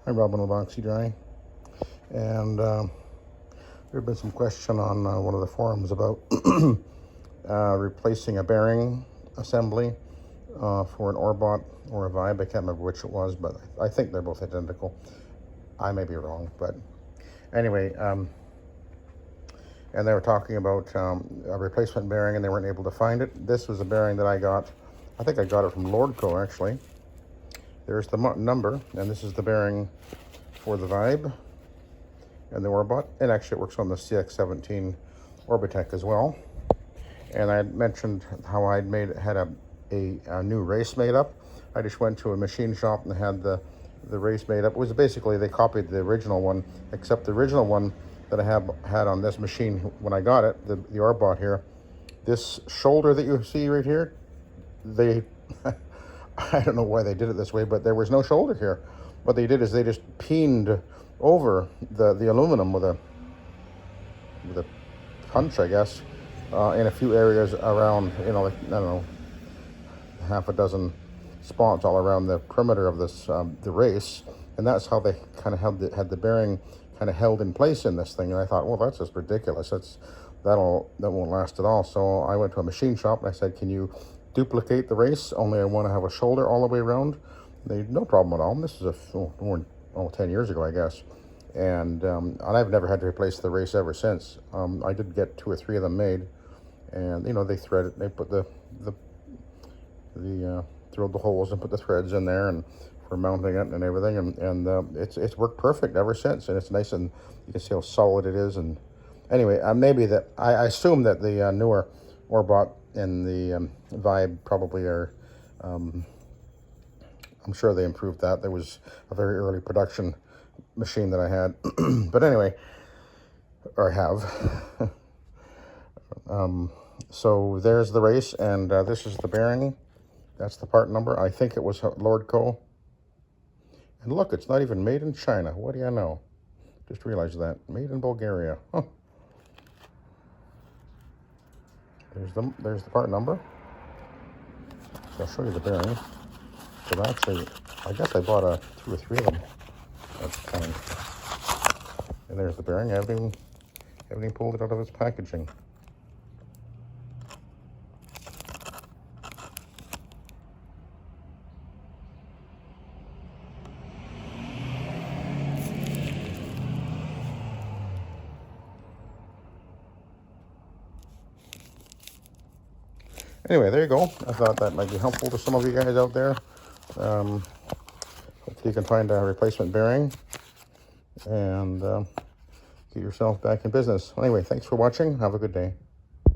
Hi, Robin with Oxy-Dry. And there had been some question on one of the forums about replacing a bearing assembly for an Orbot or a Vibe. I can't remember which it was, but I think they're both identical. I may be wrong, but anyway, and they were talking about a replacement bearing, and they weren't able to find it. This was a bearing that I got. I think I got it from Lordco, actually. There's the number, and this is the bearing for the Vibe and the Orbot. And actually it works on the CX-17 Orbitech as well. And I had mentioned how I'd had a new race made up. I just went to a machine shop and had the race made up. It was basically, they copied the original one, except the original one that I had on this machine when I got it, the Orbot here, this shoulder that you see right here, they I don't know why they did it this way, but there was no shoulder here. What they did is they just peened over the aluminum with a punch, I guess, in a few areas around, you know, like, I don't know, half a dozen spots all around the perimeter of this the race, and that's how they kind of had the bearing kind of held in place in this thing. And I thought, well, that's just ridiculous. That won't last at all. So I went to a machine shop and I said, can you duplicate the race? Only I want to have a shoulder all the way around. They no problem at all. This is 10 years ago, I guess, and I've never had to replace the race ever since. I did get 2 or 3 of them made, and you know, they thread it. They put drilled the holes and put the threads in there and for mounting it and everything, and it's worked perfect ever since. And it's nice, and you can see how solid it is. And anyway, maybe that I assume that the newer Orbot and the Vibe probably are. I'm sure they improved that. There was a very early production machine that I had. But anyway, or I have. So there's the race, and this is the bearing. That's the part number. I think it was Lordco. And look, it's not even made in China. What do you know? Just realized that. Made in Bulgaria. Huh. There's the part number. I'll show you the bearing. But actually, I guess I bought 2 or 3 of them at the time. And there's the bearing. I haven't even pulled it out of its packaging. Anyway, there you go. I thought that might be helpful to some of you guys out there. Hopefully you can find a replacement bearing and get yourself back in business. Anyway, thanks for watching. Have a good day.